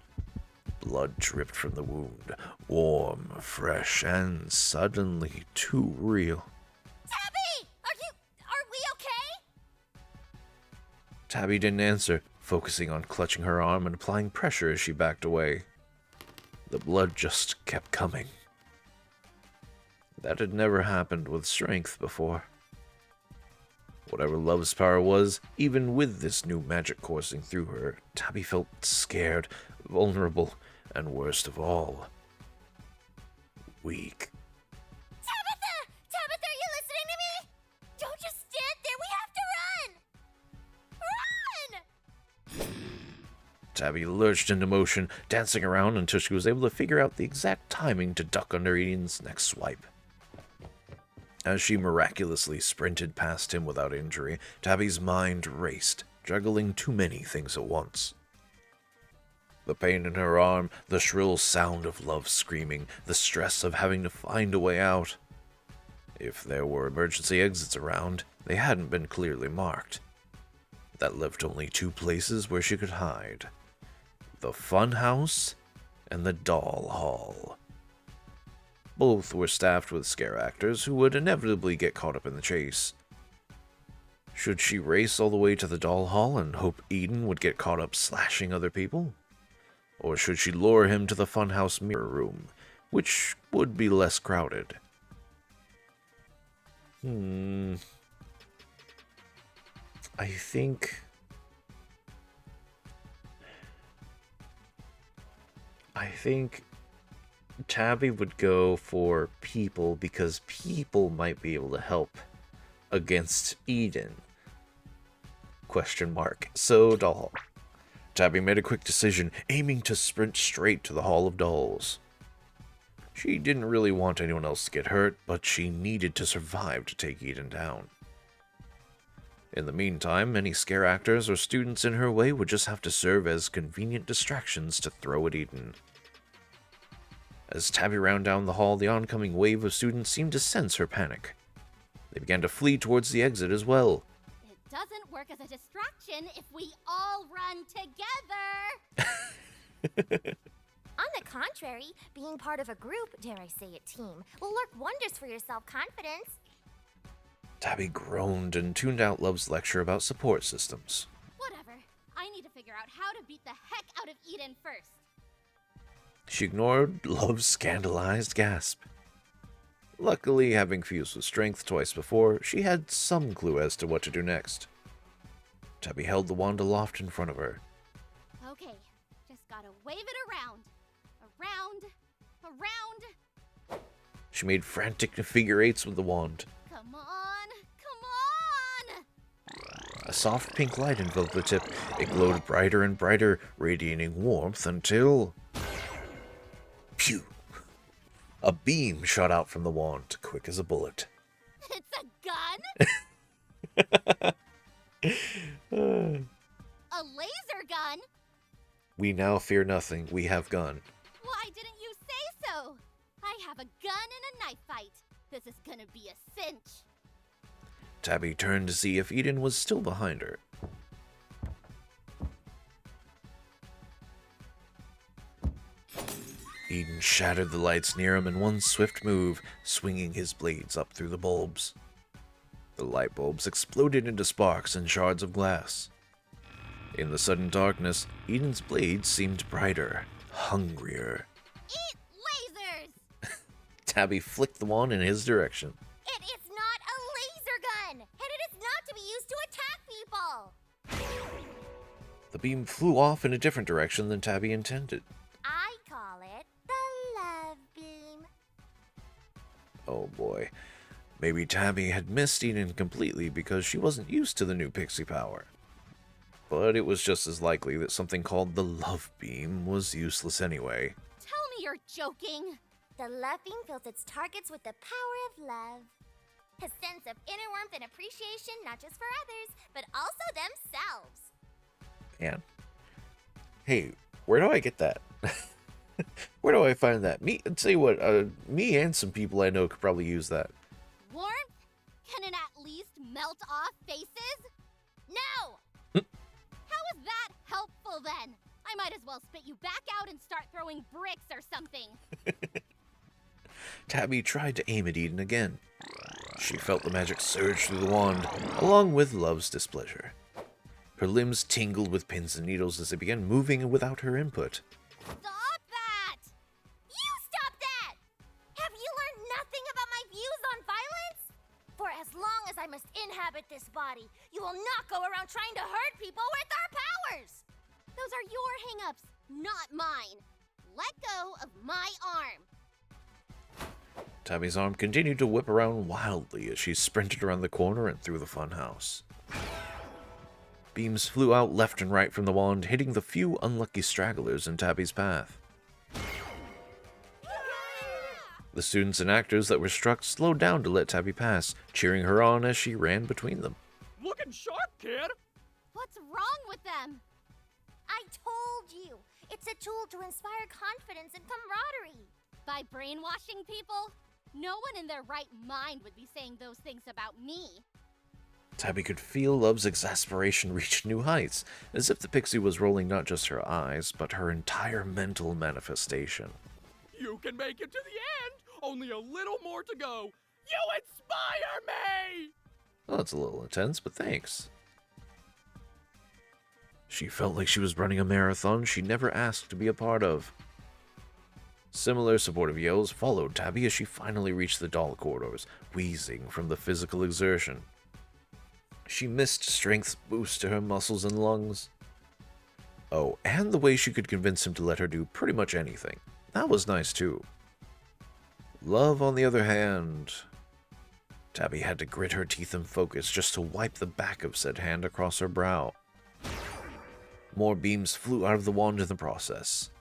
Blood dripped from the wound, warm, fresh, and suddenly too real. Tabbie! Are we okay? Tabbie didn't answer, focusing on clutching her arm and applying pressure as she backed away. The blood just kept coming. That had never happened with strength before. Whatever Love's power was, even with this new magic coursing through her, Tabbie felt scared, vulnerable, and worst of all, weak. Tabitha! Tabitha, are you listening to me? Don't just stand there. We have to run! Run! Tabbie lurched into motion, dancing around until she was able to figure out the exact timing to duck under Eden's next swipe. As she miraculously sprinted past him without injury, Tabbie's mind raced, juggling too many things at once. The pain in her arm, the shrill sound of Love screaming, the stress of having to find a way out. If there were emergency exits around, they hadn't been clearly marked. That left only two places where she could hide. The fun house and the doll hall. Both were staffed with scare actors who would inevitably get caught up in the chase. Should she race all the way to the doll hall and hope Eden would get caught up slashing other people? Or should she lure him to the funhouse mirror room, which would be less crowded? I think Tabbie would go for people because people might be able to help against Eden. ? So doll. Tabbie made a quick decision, aiming to sprint straight to the Hall of Dolls. She didn't really want anyone else to get hurt, but she needed to survive to take Eden down. In the meantime, any scare actors or students in her way would just have to serve as convenient distractions to throw at Eden. As Tabbie ran down the hall, the oncoming wave of students seemed to sense her panic. They began to flee towards the exit as well. It doesn't work as a distraction if we all run together. On the contrary, being part of a group, dare I say a team, will work wonders for your self-confidence. Tabbie groaned and tuned out Love's lecture about support systems. Whatever. I need to figure out how to beat the heck out of Eden first. She ignored Love's scandalized gasp. Luckily, having fused with strength twice before, she had some clue as to what to do next. Tabbie held the wand aloft in front of her. Okay, just gotta wave it around. Around. She made frantic figure eights with the wand. Come on. A soft pink light enveloped the tip. It glowed brighter and brighter, radiating warmth until... Phew! A beam shot out from the wand, quick as a bullet. It's a gun? A laser gun? We now fear nothing. We have gun. Why didn't you say so? I have a gun in a knife fight. This is gonna be a cinch. Tabbie turned to see if Eden was still behind her. Eden shattered the lights near him in one swift move, swinging his blades up through the bulbs. The light bulbs exploded into sparks and shards of glass. In the sudden darkness, Eden's blades seemed brighter, hungrier. Eat lasers! Tabbie flicked the wand in his direction. It is not a laser gun, and it is not to be used to attack people. The beam flew off in a different direction than Tabbie intended. I call it the love beam. Oh boy. Maybe Tabbie had missed Eden completely because she wasn't used to the new pixie power. But it was just as likely that something called the Love Beam was useless anyway. Tell me you're joking. The love beam fills its targets with the power of love. A sense of inner warmth and appreciation, not just for others, but also themselves. Man. Hey, where do I get that? Where do I find that? I'll tell you what, me and some people I know could probably use that. Warmth? Can it at least melt off faces? No! How is that helpful then? I might as well spit you back out and start throwing bricks or something. Tabbie tried to aim at Eden again. She felt the magic surge through the wand, along with Love's displeasure. Her limbs tingled with pins and needles as they began moving without her input. Stop that! You stop that! Have you learned nothing about my views on violence? For as long as I must inhabit this body, you will not go around trying to hurt people with our powers! Those are your hang-ups, not mine. Let go of my arm. Tabbie's arm continued to whip around wildly as she sprinted around the corner and through the funhouse. Beams flew out left and right from the wand, hitting the few unlucky stragglers in Tabbie's path. The students and actors that were struck slowed down to let Tabbie pass, cheering her on as she ran between them. Looking sharp, kid! What's wrong with them? I told you! It's a tool to inspire confidence and camaraderie! By brainwashing people? No one in their right mind would be saying those things about me. Tabbie could feel Love's exasperation reach new heights, as if the pixie was rolling not just her eyes, but her entire mental manifestation. You can make it to the end! Only a little more to go! You inspire me! Well, that's a little intense, but thanks. She felt like she was running a marathon she never asked to be a part of. Similar supportive yells followed Tabbie as she finally reached the doll corridors, wheezing from the physical exertion. She missed strength's boost to her muscles and lungs. Oh, and the way she could convince him to let her do pretty much anything. That was nice too. Love, on the other hand... Tabbie had to grit her teeth and focus just to wipe the back of said hand across her brow. More beams flew out of the wand in the process.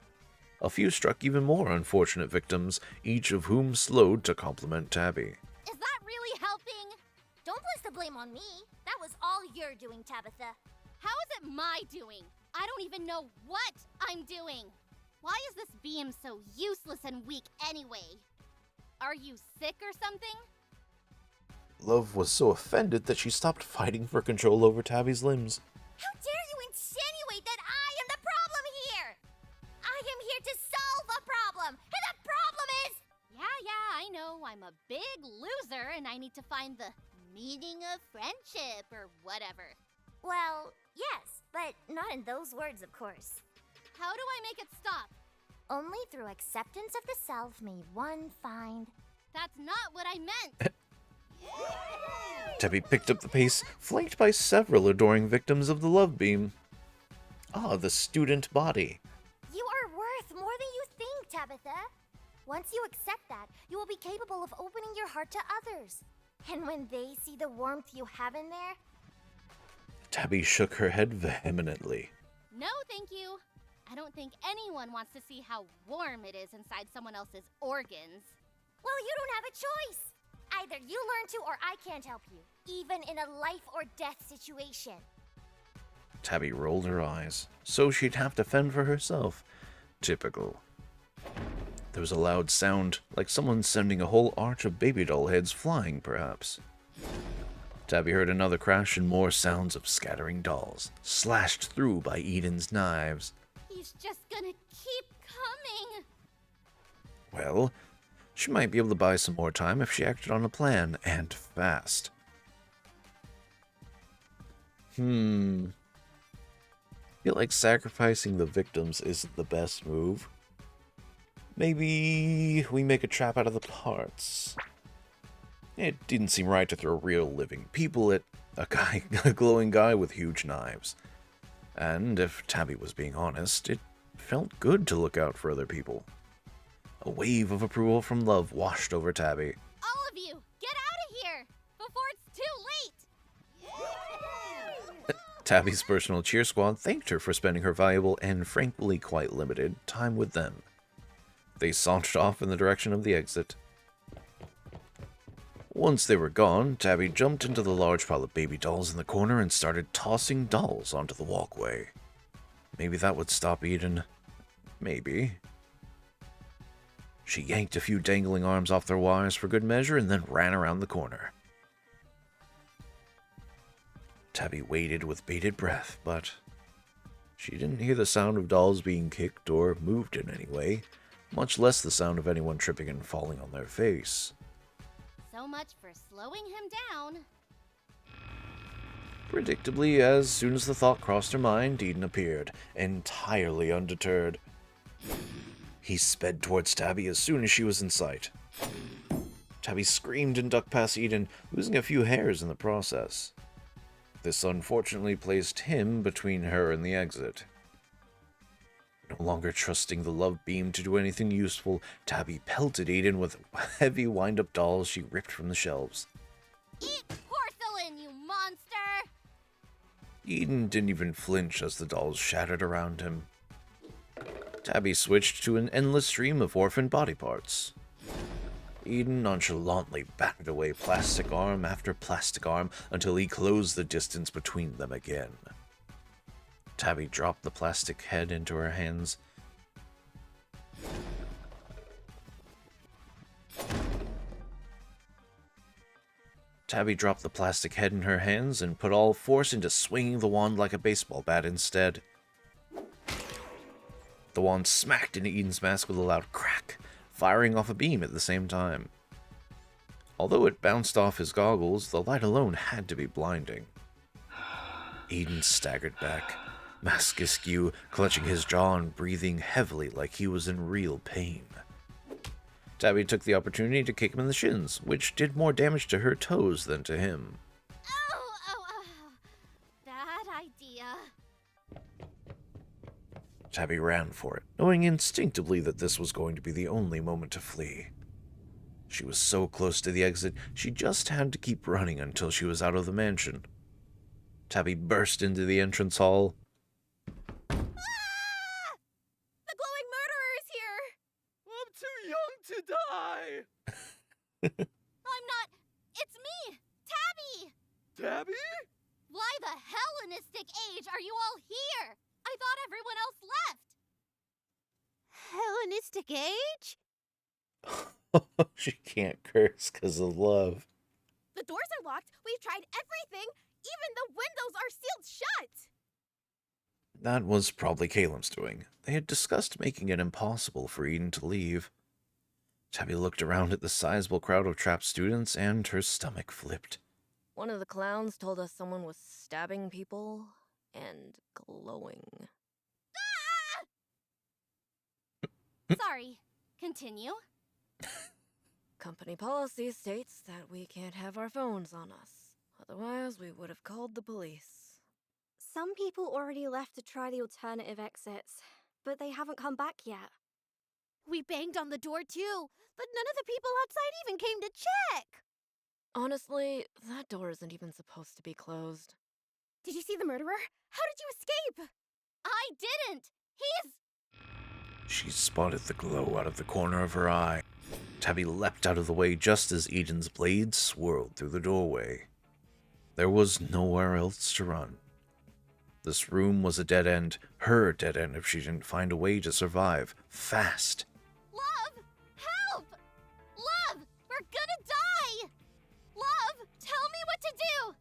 A few struck even more unfortunate victims, each of whom slowed to compliment Tabbie. Is that really helping? Don't place the blame on me. That was all you're doing, Tabitha. How is it my doing? I don't even know what I'm doing. Why is this beam so useless and weak anyway? Are you sick or something? Love was so offended that she stopped fighting for control over Tabbie's limbs. How dare you insinuate that I am the problem here? I am here to solve a problem, and the problem is... Yeah, I know. I'm a big loser and I need to find the meaning of friendship or whatever. Well, yes, but not in those words, of course. How do I make it stop? Only through acceptance of the self may one find... That's not what I meant. Tabbie picked up the pace, flanked by several adoring victims of the love beam. Ah, the student body. You are worth more than you think, Tabitha. Once you accept that, you will be capable of opening your heart to others. And when they see the warmth you have in there... Tabbie shook her head vehemently. No, thank you. I don't think anyone wants to see how warm it is inside someone else's organs. Well, you don't have a choice. Either you learn to or I can't help you, even in a life or death situation. Tabbie rolled her eyes, so she'd have to fend for herself. Typical. There was a loud sound, like someone sending a whole arch of baby doll heads flying, perhaps. Tabbie heard another crash and more sounds of scattering dolls, slashed through by Eden's knives. He's just gonna keep coming. Well, she might be able to buy some more time if she acted on a plan, and fast. Feel like sacrificing the victims isn't the best move. Maybe we make a trap out of the parts. It didn't seem right to throw real living people at a glowing guy with huge knives. And if Tabbie was being honest, it felt good to look out for other people. A wave of approval from Love washed over Tabbie. All Tabbie's personal cheer squad thanked her for spending her valuable and frankly quite limited time with them. They sauntered off in the direction of the exit. Once they were gone, Tabbie jumped into the large pile of baby dolls in the corner and started tossing dolls onto the walkway. Maybe that would stop Eden. Maybe. She yanked a few dangling arms off their wires for good measure and then ran around the corner. Tabbie waited with bated breath, but she didn't hear the sound of dolls being kicked or moved in any way, much less the sound of anyone tripping and falling on their face. So much for slowing him down. Predictably, as soon as the thought crossed her mind, Eden appeared, entirely undeterred. He sped towards Tabbie as soon as she was in sight. Tabbie screamed and ducked past Eden, losing a few hairs in the process. This unfortunately placed him between her and the exit. No longer trusting the love beam to do anything useful, Tabbie pelted Eden with heavy wind-up dolls she ripped from the shelves. Eat porcelain, you monster! Eden didn't even flinch as the dolls shattered around him. Tabbie switched to an endless stream of orphaned body parts. Eden nonchalantly batted away plastic arm after plastic arm until he closed the distance between them again. Tabbie dropped the plastic head into her hands. Tabbie dropped the plastic head in her hands and put all force into swinging the wand like a baseball bat instead. The wand smacked into Eden's mask with a loud crack, firing off a beam at the same time. Although it bounced off his goggles, the light alone had to be blinding. Eden staggered back, mask askew, clutching his jaw and breathing heavily like he was in real pain. Tabbie took the opportunity to kick him in the shins, which did more damage to her toes than to him. Oh. Bad idea. Tabbie ran for it, knowing instinctively that this was going to be the only moment to flee. She was so close to the exit, she just had to keep running until she was out of the mansion. Tabbie burst into the entrance hall. Ah! The glowing murderer is here! I'm too young to die. I'm not. It's me, Tabbie! Tabbie? Why the Hellenistic age are you all here? I thought everyone else left. Hellenistic age? She can't curse because of love. The doors are locked. We've tried everything. Even the windows are sealed shut. That was probably Caleb's doing. They had discussed making it impossible for Eden to leave. Tabbie looked around at the sizable crowd of trapped students, and her stomach flipped. One of the clowns told us someone was stabbing people and glowing. Sorry. Continue. Company policy states that we can't have our phones on us. Otherwise, we would have called the police. Some people already left to try the alternative exits, but they haven't come back yet. We banged on the door too, but none of the people outside even came to check. Honestly, that door isn't even supposed to be closed. Did you see the murderer? How did you escape? I didn't. He's... She spotted the glow out of the corner of her eye. Tabbie leapt out of the way just as Eden's blade swirled through the doorway. There was nowhere else to run. This room was a dead end, her dead end if she didn't find a way to survive, fast. Love! Help! Love! We're gonna die! Love, tell me what to do!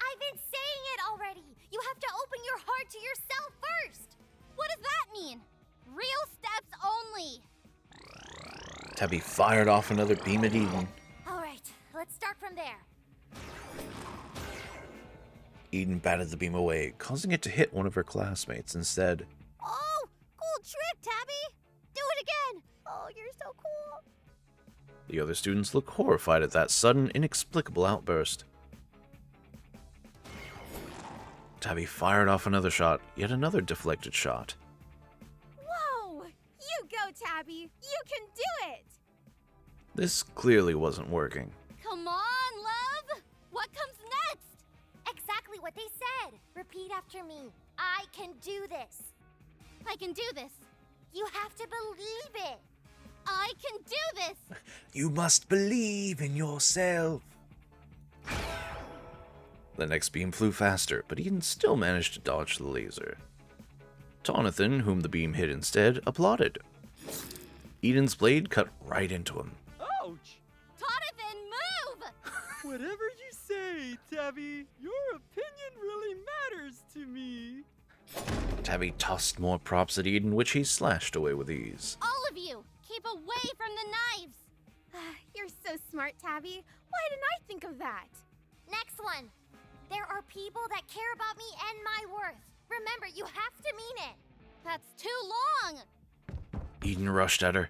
I've been saying it already. You have to open your heart to yourself first. What does that mean? Real steps only. Tabbie fired off another beam at Eden. All right, let's start from there. Eden batted the beam away, causing it to hit one of her classmates instead. Oh, cool trick, Tabbie. Do it again. Oh, you're so cool. The other students looked horrified at that sudden, inexplicable outburst. Tabbie fired off another shot, yet another deflected shot. Whoa! You go, Tabbie. You can do it. This clearly wasn't working. Come on, love! What comes next? Exactly what they said. repeat after me. I can do this. I can do this. You have to believe it. I can do this. You must believe in yourself. The next beam flew faster, but Eden still managed to dodge the laser. Jonathan, whom the beam hit instead, applauded. Eden's blade cut right into him. Ouch! Jonathan, move! Whatever you say, Tabbie, your opinion really matters to me. Tabbie tossed more props at Eden, which he slashed away with ease. All of you, keep away from the knives. You're so smart, Tabbie. Why didn't I think of that? Next one. There are people that care about me and my worth. Remember, you have to mean it. That's too long. Eden rushed at her.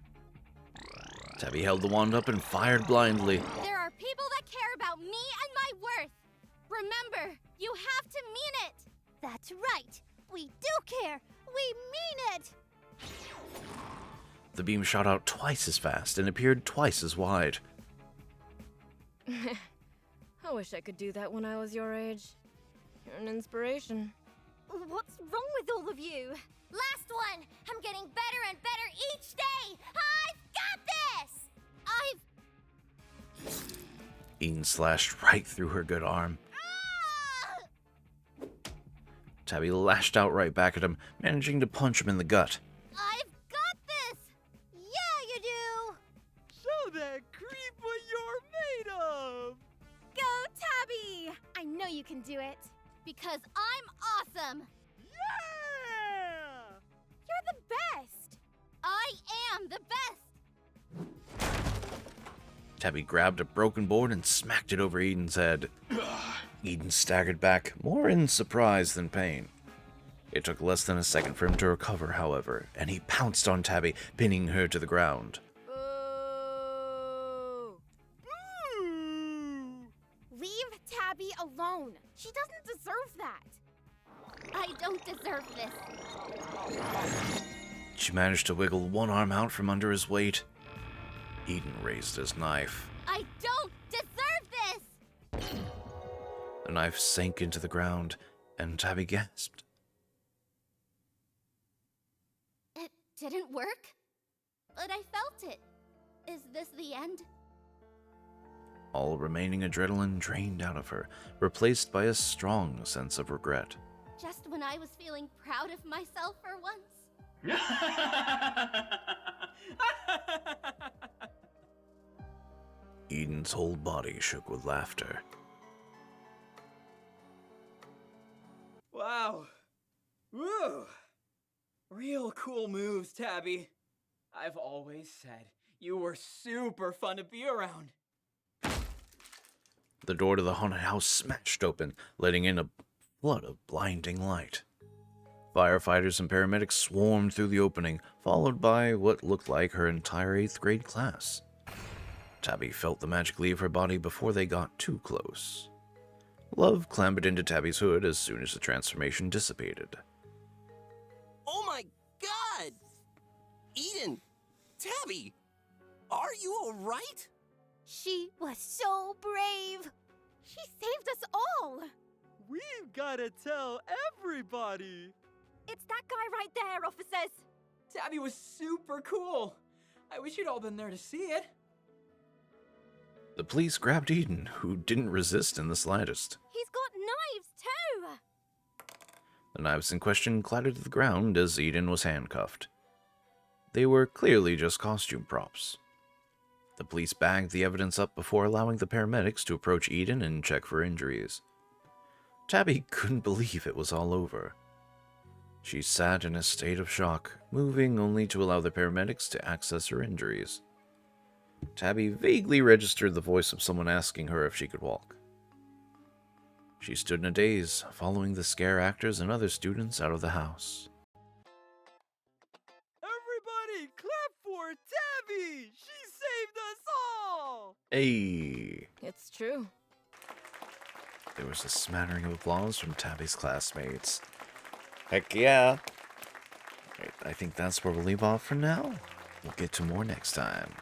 Tabbie held the wand up and fired blindly. There are people that care about me and my worth. Remember, you have to mean it. That's right. We do care. We mean it. The beam shot out twice as fast and appeared twice as wide. I wish I could do that when I was your age. You're an inspiration. What's wrong with all of you? Last one. I'm getting better and better each day. I've got this. Eden slashed right through her good arm. Ah! Tabbie lashed out right back at him, managing to punch him in the gut. I've got this. Yeah, you do. Show that creep what you're made of. Go, Tabbie. I know you can do it. Because I'm awesome. Yeah! You're the best. I am the best. Tabbie grabbed a broken board and smacked it over Eden's head. Eden staggered back, more in surprise than pain. It took less than a second for him to recover, however, and he pounced on Tabbie, pinning her to the ground. Boo! Boo! Leave Tabbie alone. She doesn't deserve that. I don't deserve this. She managed to wiggle one arm out from under his weight. Eden raised his knife. I don't deserve this. The knife sank into the ground, and Tabbie gasped. It didn't work, but I felt it. Is this the end? All remaining adrenaline drained out of her, replaced by a strong sense of regret. Just when I was feeling proud of myself for once? Eden's whole body shook with laughter. Wow. Woo! Real cool moves, Tabbie. I've always said you were super fun to be around. The door to the haunted house smashed open, letting in a flood of blinding light. Firefighters and paramedics swarmed through the opening, followed by what looked like her entire 8th grade class. Tabbie felt the magic leave her body before they got too close. Love clambered into Tabbie's hood as soon as the transformation dissipated. Oh my god! Eden! Tabbie! Are you alright? She was so brave. She saved us all. We've gotta tell everybody. It's that guy right there, officers. Tabbie was super cool. I wish you'd all been there to see it. The police grabbed Eden, who didn't resist in the slightest. He's got knives too. The knives in question clattered to the ground as Eden was handcuffed. They were clearly just costume props. The police bagged the evidence up before allowing the paramedics to approach Eden and check for injuries. Tabbie couldn't believe it was all over. She sat in a state of shock, moving only to allow the paramedics to access her injuries. Tabbie vaguely registered the voice of someone asking her if she could walk. She stood in a daze, following the scare actors and other students out of the house. Everybody, clap for Tabbie! She saved us all! Hey! It's true. There was a smattering of applause from Tabbie's classmates. Heck yeah! Right, I think that's where we'll leave off for now. We'll get to more next time.